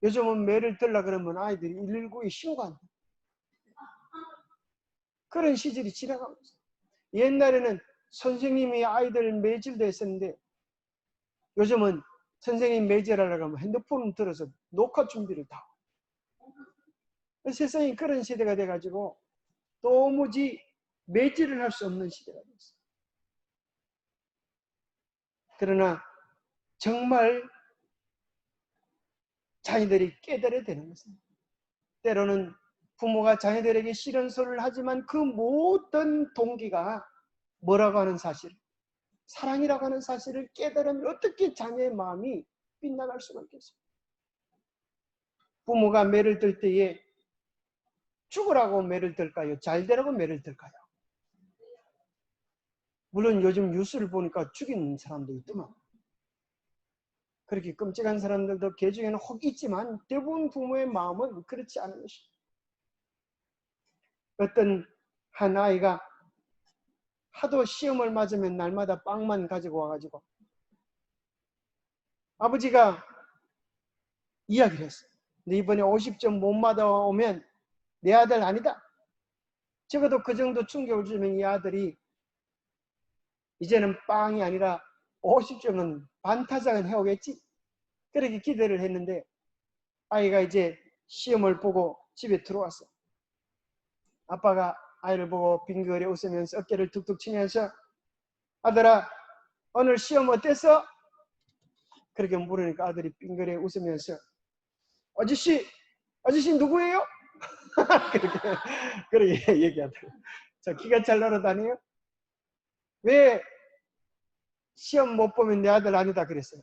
Speaker 1: 요즘은 매를 들라 그러면 아이들이 119에 신고한다. 그런 시절이 지나가고 있어요. 옛날에는 선생님이 아이들 매질도 했었는데 요즘은 선생님 매질하려고 하면 핸드폰을 들어서 녹화 준비를 다 하고 세상이 그런 시대가 돼가지고 도무지 매질을 할 수 없는 시대가 됐어요. 그러나 정말 자녀들이 깨달아야 되는 것입니다. 때로는 부모가 자녀들에게 싫은 소리를 하지만 그 모든 동기가 뭐라고 하는 사실, 사랑이라고 하는 사실을 깨달으면 어떻게 자녀의 마음이 빗나갈 수가 있겠습니까? 부모가 매를 들 때에 죽으라고 매를 들까요? 잘 되라고 매를 들까요? 물론 요즘 뉴스를 보니까 죽이는 사람도 있더만. 그렇게 끔찍한 사람들도 개 중에는 혹 있지만 대부분 부모의 마음은 그렇지 않은 것입니다. 어떤 한 아이가 하도 시험을 맞으면 날마다 빵만 가지고 와가지고 아버지가 이야기를 했어요. 너 이번에 50점 못 받아오면 내 아들 아니다. 적어도 그 정도 충격을 주면 이 아들이 이제는 빵이 아니라 50점은 반타작은 해오겠지. 그렇게 기대를 했는데 아이가 이제 시험을 보고 집에 들어왔어. 아빠가 아이를 보고 빙그레 웃으면서 어깨를 툭툭 치면서 아들아 오늘 시험 어땠어? 그렇게 물으니까 아들이 빙그레 웃으면서 아저씨 누구예요? 그렇게 얘기하더라고요. 저 기가 잘 날아다녀요? 왜 시험 못 보면 내 아들 아니다 그랬어요.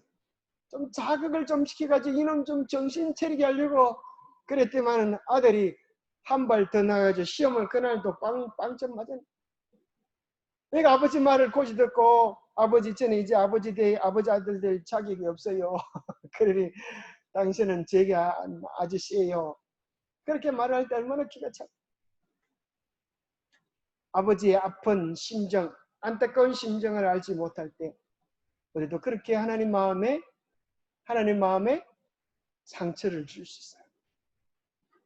Speaker 1: 좀 자극을 좀 시켜가지고 이놈 좀 정신 차리게 하려고 그랬더만 아들이 한 발 더 나가서 시험을 그날도 빵점 맞았네. 내가 아버지 말을 고시 듣고 아버지 저는 이제 아버지 아들 될 자격이 없어요. 그러니 당신은 제게 아저씨예요. 그렇게 말할 때 얼마나 기가 차. 아버지의 아픈 심정, 안타까운 심정을 알지 못할 때 우리도 그렇게 하나님 마음에 상처를 줄 수 있어요.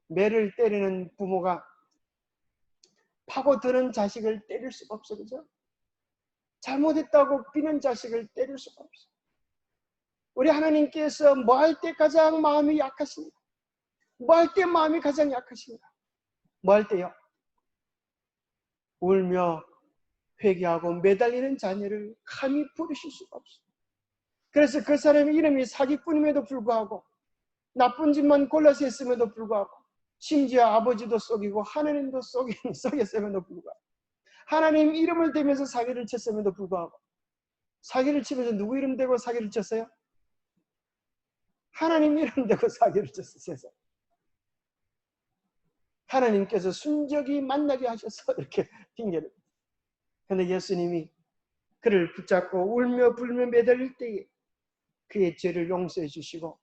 Speaker 1: 매를 때리는 부모가 파고드는 자식을 때릴 수가 없어, 그죠? 잘못했다고 비는 자식을 때릴 수가 없어. 우리 하나님께서 뭐 할 때 가장 마음이 약하십니까? 뭐 할 때 마음이 가장 약하십니까? 뭐 할 때요? 울며 회개하고 매달리는 자녀를 감히 부르실 수가 없어요. 그래서 그 사람의 이름이 사기꾼임에도 불구하고 나쁜 짓만 골라서 했음에도 불구하고 심지어 아버지도 속이고 하나님도 속였음에도 불구하고 하나님 이름을 대면서 사기를 쳤음에도 불구하고 사기를 치면서 누구 이름 대고 사기를 쳤어요? 하나님 이름 대고 사기를 쳤어요. 하나님께서 순적이 만나게 하셔서 이렇게 핑계를. 그런데 예수님이 그를 붙잡고 울며 불며 매달릴 때에 그의 죄를 용서해 주시고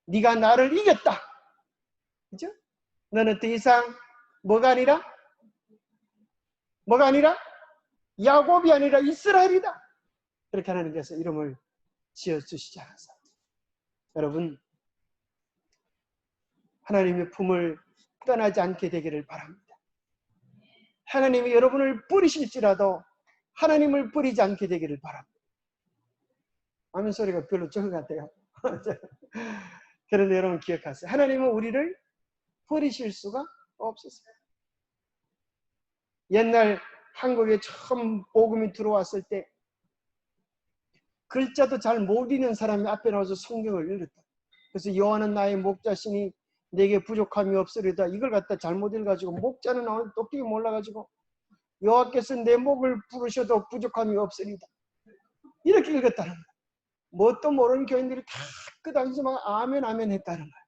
Speaker 1: 네가 나를 이겼다. 그죠? 너는 더 이상 뭐가 아니라 야곱이 아니라 이스라엘이다. 그렇게 하나님께서 이름을 지어주시지 않았어요. 여러분 하나님의 품을 떠나지 않게 되기를 바랍니다. 하나님이 여러분을 뿌리실지라도 하나님을 뿌리지 않게 되기를 바랍니다. 아멘 소리가 별로 적은 것 같아요. 그런데 여러분 기억하세요. 하나님은 우리를 버리실 수가 없었어요. 옛날 한국에 처음 복음이 들어왔을 때 글자도 잘 못 읽는 사람이 앞에 나와서 성경을 읽었다. 그래서 여호와는 나의 목자시니 내게 부족함이 없으리다. 이걸 갖다 잘못 읽어가지고 목자는 똑똑히 몰라가지고 여호와께서 내 목을 부르셔도 부족함이 없으리다. 이렇게 읽었다는 거야. 뭣도 모르는 교인들이 다 그 당시만 아멘 아멘 했다는 거야.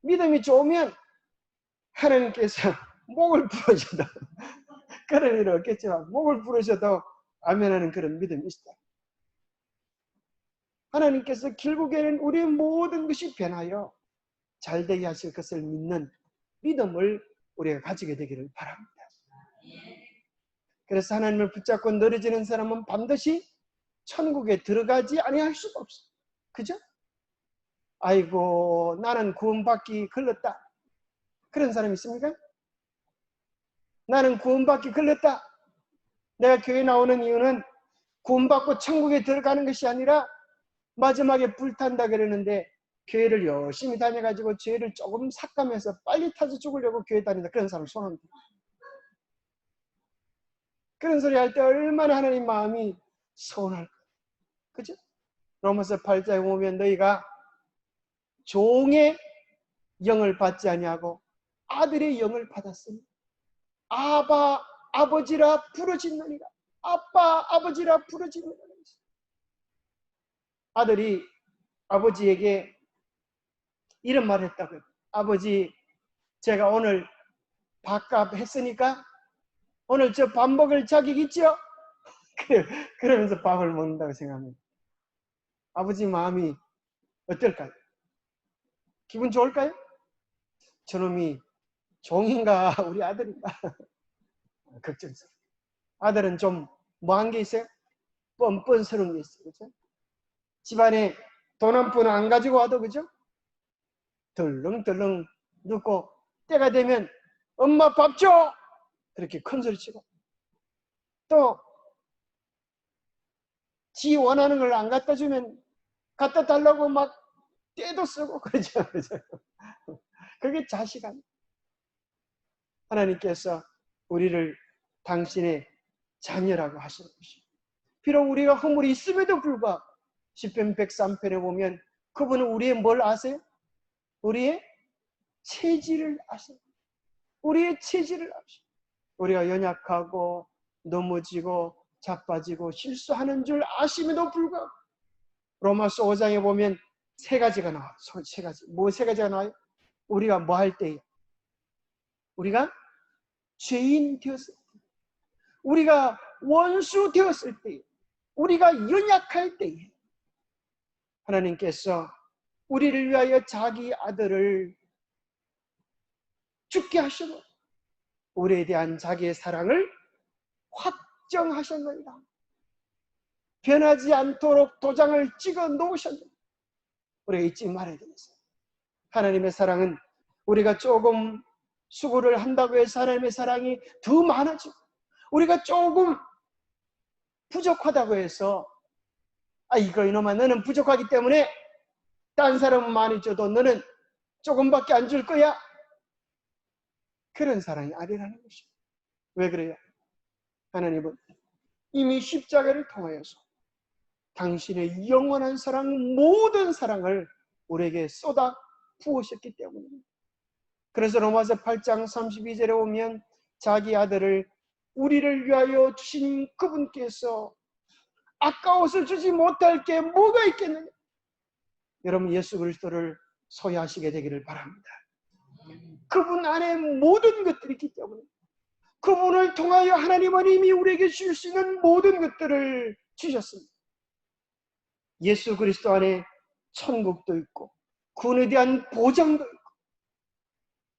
Speaker 1: 믿음이 좋으면 하나님께서 목을 부르셔도 그런 일은 없겠지만 목을 부르셔도 아멘하는 그런 믿음이 있다. 하나님께서 결국에는 우리의 모든 것이 변하여 잘되게 하실 것을 믿는 믿음을 우리가 가지게 되기를 바랍니다. 그래서 하나님을 붙잡고 늘어지는 사람은 반드시 천국에 들어가지 아니할 수가 없어요. 그죠? 아이고 나는 구원받기 걸렸다. 그런 사람 있습니까? 나는 구원받기 걸렸다. 내가 교회 나오는 이유는 구원받고 천국에 들어가는 것이 아니라 마지막에 불탄다 그러는데 교회를 열심히 다녀가지고 죄를 조금 삭감해서 빨리 타서 죽으려고 교회 다닌다. 그런 사람 손합니다. 그런 소리 할 때 얼마나 하나님 마음이 서운할까. 그죠? 로마서 8장에 보면 너희가 종의 영을 받지 아니하고 아들의 영을 받았으니 아바 아버지라 부르짖느니라. 아빠 아버지라 부르짖느니라. 아들이 아버지에게 이런 말을 했다고요. 아버지, 제가 오늘 밥값 했으니까 오늘 저 밥 먹을 자격 있죠? 그러면서 밥을 먹는다고 생각합니다. 아버지 마음이 어떨까요? 기분 좋을까요? 저놈이 종인가 우리 아들인가 걱정스러워. 아들은 좀 뭐한 게 있어요? 뻔뻔스러운 게 있어요. 그죠? 집안에 돈 한 푼 안 가지고 와도 그죠? 덜렁덜렁 눕고 때가 되면 엄마 밥 줘! 그렇게 큰 소리 치고 또 지 원하는 걸 안 갖다 주면 갖다 달라고 막 떼도 쓰고 그러죠. 그게 자식 아니에요. 하나님께서 우리를 당신의 자녀라고 하시는 것이에요. 비록 우리가 허물이 있음에도 불구하고 시편 103편에 보면 그분은 우리의 뭘 아세요? 우리의 체질을 아세요. 우리의 체질을 아세요. 우리가 연약하고 넘어지고 자빠지고 실수하는 줄 아심에도 불구하고 로마서 5장에 보면 세 가지가 나와요. 세 가지. 뭐 세 가지가 나와요? 우리가 뭐 할 때에 우리가 죄인 되었을 때, 우리가 원수 되었을 때, 우리가 연약할 때에 하나님께서 우리를 위하여 자기 아들을 죽게 하시고 우리에 대한 자기의 사랑을 확정하셨느니라. 변하지 않도록 도장을 찍어 놓으셨느니라. 우리가 잊지 말아야 되겠어요. 하나님의 사랑은 우리가 조금 수고를 한다고 해서 하나님의 사랑이 더 많아지고 우리가 조금 부족하다고 해서 이거 이놈아 너는 부족하기 때문에 딴 사람은 많이 줘도 너는 조금밖에 안 줄 거야. 그런 사랑이 아니라는 것이죠. 왜 그래요? 하나님은 이미 십자가를 통하여서 당신의 영원한 사랑, 모든 사랑을 우리에게 쏟아 부으셨기 때문입니다. 그래서 로마서 8장 32절에 보면 자기 아들을 우리를 위하여 주신 그분께서 아까워서 주지 못할 게 뭐가 있겠느냐. 여러분 예수 그리스도를 소유하시게 되기를 바랍니다. 그분 안에 모든 것들이 있기 때문에 그분을 통하여 하나님은 이미 우리에게 줄 수 있는 모든 것들을 주셨습니다. 예수 그리스도 안에 천국도 있고 구원에 대한 보장도 있고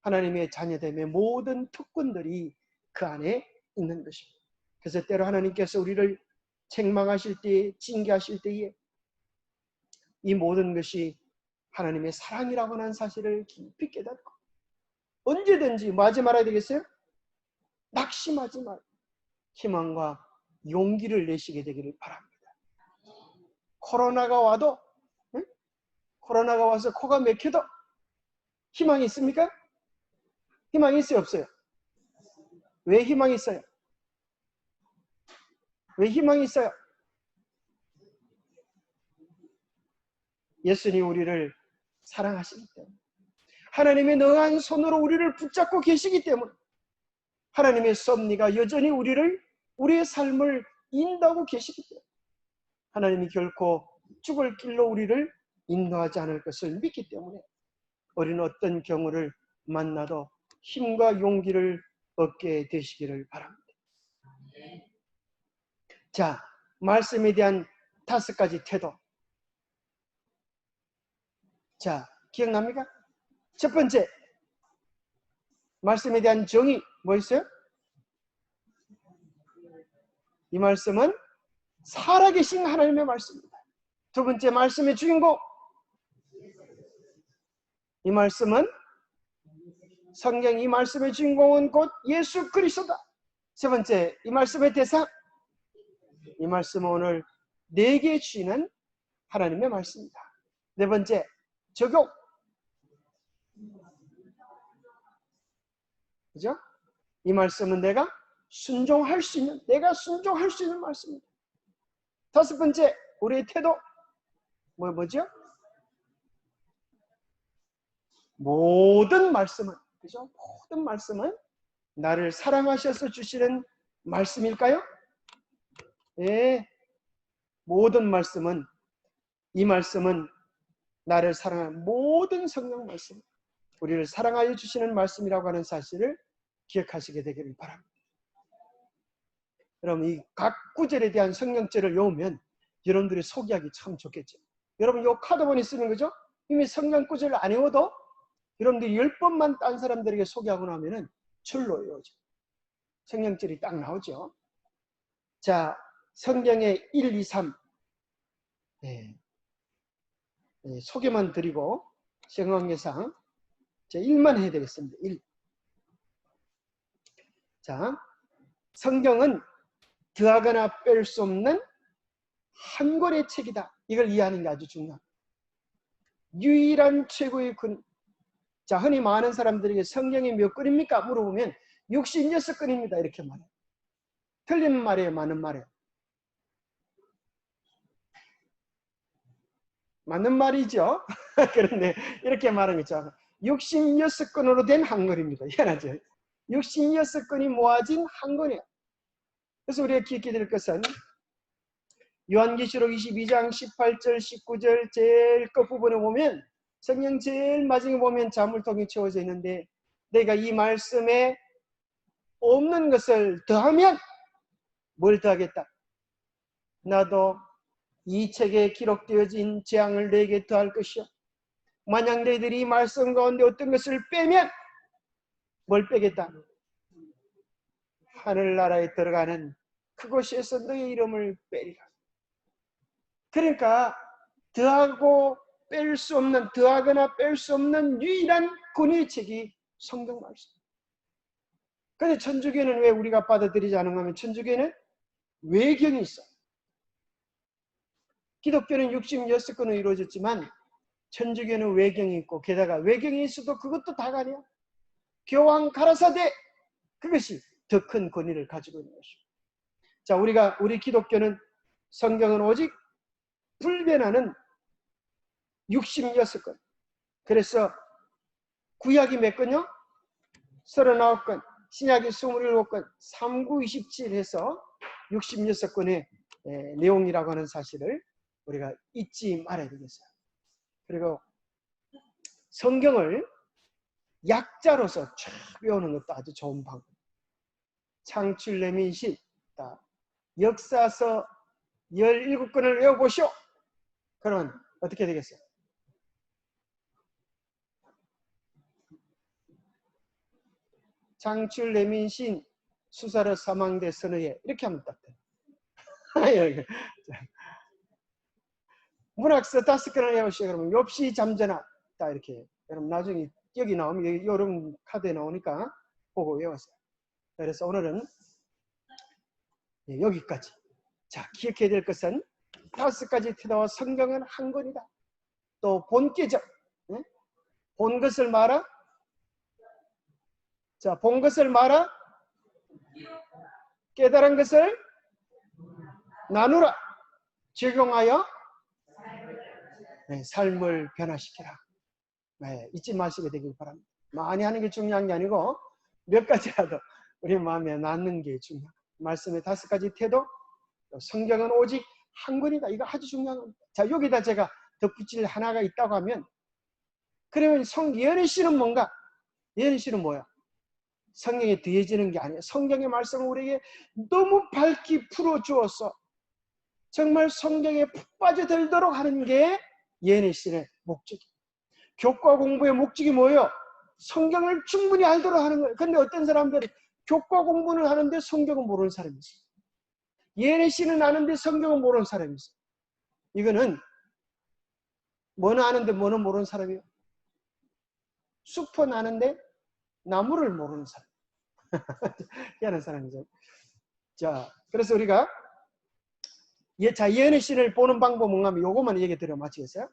Speaker 1: 하나님의 자녀됨의 모든 특권들이 그 안에 있는 것입니다. 그래서 때로 하나님께서 우리를 책망하실 때, 징계하실 때에 이 모든 것이 하나님의 사랑이라고 하는 사실을 깊이 깨닫고 언제든지 뭐 하지 말아야 되겠어요? 낙심하지 말고 희망과 용기를 내시게 되기를 바랍니다. 코로나가 와도 응? 코로나가 와서 코가 막혀도 희망이 있습니까? 희망이 있어요? 없어요? 왜 희망이 있어요? 왜 희망이 있어요? 예수님 우리를 사랑하시기 때문에 하나님의 능한 손으로 우리를 붙잡고 계시기 때문에 하나님의 섭리가 여전히 우리의 삶을 인도하고 계시기 때문에 하나님이 결코 죽을 길로 우리를 인도하지 않을 것을 믿기 때문에 우리는 어떤 경우를 만나도 힘과 용기를 얻게 되시기를 바랍니다. 자, 말씀에 대한 5가지 태도. 자, 기억납니까? 첫 번째, 말씀에 대한 정의 뭐 있어요? 이 말씀은 살아계신 하나님의 말씀입니다. 두 번째, 말씀의 주인공. 이 말씀은 성경 이 말씀의 주인공은 곧 예수 그리스도다. 세 번째, 이 말씀의 대상. 이 말씀은 오늘 내게 주시는 하나님의 말씀입니다. 네 번째, 적용. 그죠? 이 말씀은 내가 순종할 수 있는 말씀입니다. 다섯 번째, 우리의 태도. 뭐죠? 모든 말씀은, 그죠? 모든 말씀은 나를 사랑하셔서 주시는 말씀일까요? 예. 모든 말씀은, 이 말씀은 나를 사랑하는 모든 성경 말씀, 우리를 사랑하여 주시는 말씀이라고 하는 사실을 기억하시게 되기를 바랍니다. 여러분, 이 각 구절에 대한 성경절을 외우면 여러분들이 소개하기 참 좋겠죠. 여러분, 이 카드본이 쓰는 거죠? 이미 성경 구절을 안 외워도 여러분들이 10번만 딴 사람들에게 소개하고 나면은 줄로 외워져. 성경절이 딱 나오죠. 자, 성경의 1, 2, 3. 네. 네, 소개만 드리고 성경예상 1만 해야 되겠습니다. 1. 자, 성경은 더하거나 뺄 수 없는 한 권의 책이다. 이걸 이해하는 게 아주 중요합니다. 유일한 최고의 근. 자, 흔히 많은 사람들에게 성경이 몇 권입니까? 물어보면 66권입니다. 이렇게 말해요. 틀린 말이에요? 맞는 말이에요? 맞는 말이죠. 그런데 이렇게 말하는 거죠. 66권으로 된 한 권입니다. 희한하죠. 66권이 모아진 한 권이에요. 그래서 우리가 기억해야 될 것은 요한계시록 22장 18절 19절 제일 끝부분에 보면, 성경 제일 마지막에 보면 자물통이 채워져 있는데, 내가 이 말씀에 없는 것을 더하면 뭘 더하겠다? 나도 이 책에 기록되어진 재앙을 내게 더할 것이요, 만약 너희들이 이 말씀 가운데 어떤 것을 빼면 뭘 빼겠다? 하늘나라에 들어가는 그곳에서 너의 이름을 빼리라. 그러니까 더하고 뺄 수 없는, 더하거나 뺄 수 없는 유일한 권위의 책이 성경 말씀. 그런데 천주교는 왜 우리가 받아들이지 않는가 하면, 천주교는 외경이 있어. 기독교는 66권으로 이루어졌지만 천주교는 외경이 있고, 게다가 외경이 있어도 그것도 다가 아니야. 교황 가라사대, 그것이 더 큰 권위를 가지고 있는 것입니다. 자, 우리 기독교는 성경은 오직 불변하는 66권. 그래서 구약이 몇 권요? 39권, 신약이 27권, 3927 해서 66권의 내용이라고 하는 사실을 우리가 잊지 말아야 되겠어요. 그리고 성경을 약자로서 쫙 외우는 것도 아주 좋은 방법. 창출 레민신, 역사서 17권을 외워보시오. 그러면 어떻게 되겠어요? 창출 레민신 수사로 사망대 선의에, 이렇게 하면 딱 돼. 문학서 5권을 외우시오. 그러면 욥시 잠전하, 딱 이렇게. 여러분 나중에 여기 나오면, 여러분 카드에 나오니까 보고 외웠어요. 그래서 오늘은 여기까지. 자, 기억해야 될 것은 5가지 태도와 성경은 한 권이다. 또 본계적, 본 것을 말아. 자, 본 것을 말아. 깨달은 것을 나누라. 적용하여 삶을 변화시키라. 잊지 마시게 되길 바랍니다. 많이 하는 게 중요한 게 아니고 몇 가지라도 우리 마음에 낳는 게 중요합니다. 말씀의 5가지 태도, 성경은 오직 한 권이다. 이거 아주 중요한 겁니다. 자, 여기다 제가 덧붙일 하나가 있다고 하면, 그러면 예언의 씨는 뭔가? 예언의 씨는 뭐야? 성경에 더해지는 게 아니에요. 성경의 말씀을 우리에게 너무 밝히 풀어주어서 정말 성경에 푹 빠져들도록 하는 게 예언의 씨의 목적이에요. 교과 공부의 목적이 뭐예요? 성경을 충분히 알도록 하는 거예요. 그런데 어떤 사람들은 교과 공부는 하는데 성경은 모르는 사람이 있어요. 예언의 씨는 아는데 성경은 모르는 사람이 있어요. 이거는 뭐는 아는데 뭐는 모르는 사람이에요? 숲은 아는데 나무를 모르는 사람. 희한한 사람이죠. 자, 그래서 우리가 예언의 씨를 보는 방법 뭔가 하면 요것만 얘기 드려 마치겠어요?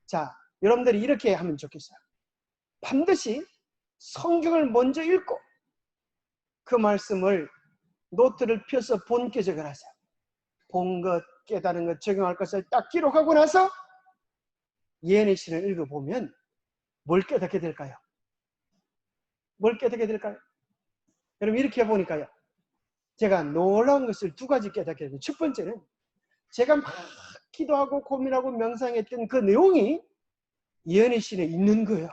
Speaker 1: 자, 여러분들이 이렇게 하면 좋겠어요. 반드시 성경을 먼저 읽고 그 말씀을 노트를 펴서 본격적으로 하세요. 본 것, 깨달은 것, 적용할 것을 딱 기록하고 나서 예언의 신을 읽어보면 뭘 깨닫게 될까요? 뭘 깨닫게 될까요? 여러분 이렇게 해보니까요. 제가 놀라운 것을 두 가지 깨닫게 됩니다. 첫 번째는 제가 막 기도하고 고민하고 명상했던 그 내용이 예언의 신에 있는 거예요.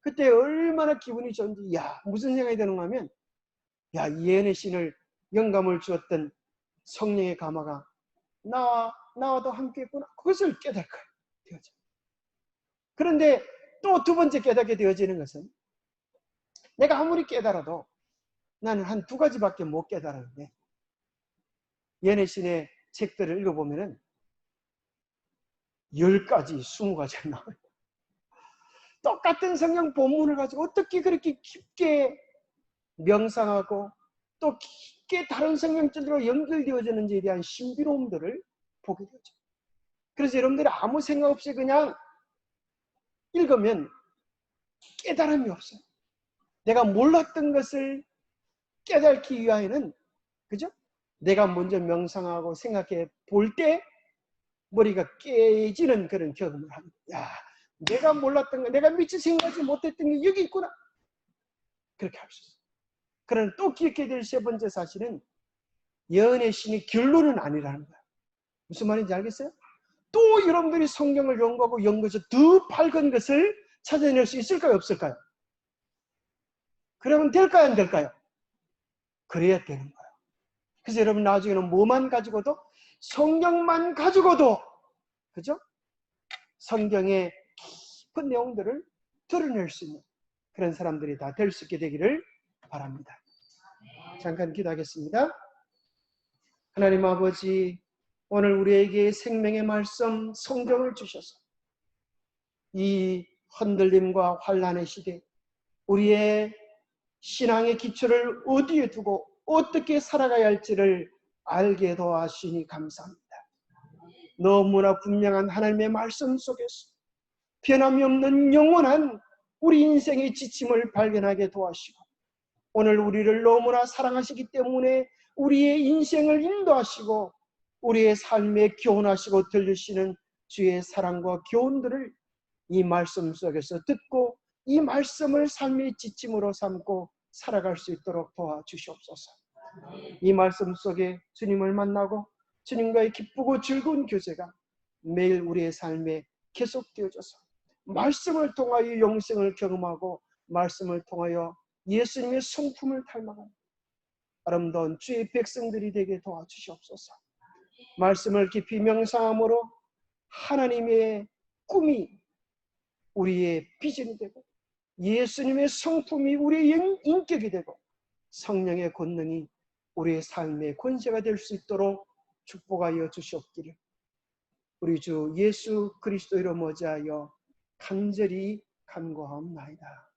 Speaker 1: 그때 얼마나 기분이 좋은지, 야, 무슨 생각이 드는가 하면, 야, 예언의 신을 영감을 주었던 성령의 감화가 나와도 함께 했구나. 그것을 깨닫게 되어져. 그런데 또 두 번째 깨닫게 되어지는 것은 내가 아무리 깨달아도 나는 한 두 가지밖에 못 깨달았는데 예언의 신의 책들을 읽어보면은 10가지, 20가지가 나와요. 똑같은 성경 본문을 가지고 어떻게 그렇게 깊게 명상하고 또 깊게 다른 성경들과 연결되어지는지에 대한 신비로움들을 보게 되죠. 그래서 여러분들이 아무 생각 없이 그냥 읽으면 깨달음이 없어요. 내가 몰랐던 것을 깨닫기 위하여는, 그죠? 내가 먼저 명상하고 생각해 볼 때 머리가 깨지는 그런 경험을 합니다. 야, 내가 몰랐던 거, 내가 미처 생각하지 못했던 게 여기 있구나. 그렇게 할 수 있어요. 그러나 또 기억해야 될 세 번째 사실은 예언의 신이 결론은 아니라는 거예요. 무슨 말인지 알겠어요? 또 여러분들이 성경을 연구하고 연구해서 더 밝은 것을 찾아낼 수 있을까요? 없을까요? 그러면 될까요? 안 될까요? 그래야 되는 거예요. 그래서 여러분 나중에는 뭐만 가지고도, 성경만 가지고도, 그죠? 성경의 깊은 내용들을 드러낼 수 있는 그런 사람들이 다 될 수 있게 되기를 바랍니다. 잠깐 기도하겠습니다. 하나님 아버지, 오늘 우리에게 생명의 말씀 성경을 주셔서 이 흔들림과 환난의 시대, 우리의 신앙의 기초를 어디에 두고 어떻게 살아가야 할지를 알게 도와주시니 감사합니다. 너무나 분명한 하나님의 말씀 속에서 변함이 없는 영원한 우리 인생의 지침을 발견하게 도와주시고, 오늘 우리를 너무나 사랑하시기 때문에 우리의 인생을 인도하시고 우리의 삶에 교훈하시고 들려주시는 주의 사랑과 교훈들을 이 말씀 속에서 듣고 이 말씀을 삶의 지침으로 삼고 살아갈 수 있도록 도와주시옵소서. 이 말씀 속에 주님을 만나고 주님과의 기쁘고 즐거운 교제가 매일 우리의 삶에 계속되어져서 말씀을 통하여 영생을 경험하고 말씀을 통하여 예수님의 성품을 닮아가는 아름다운 주의 백성들이 되게 도와주시옵소서. 말씀을 깊이 명상함으로 하나님의 꿈이 우리의 비전이 되고 예수님의 성품이 우리의 인격이 되고 성령의 권능이 우리의 삶의 권세가 될 수 있도록 축복하여 주시옵기를 우리 주 예수 그리스도 이름 어지하여 간절히 간구하옵나이다.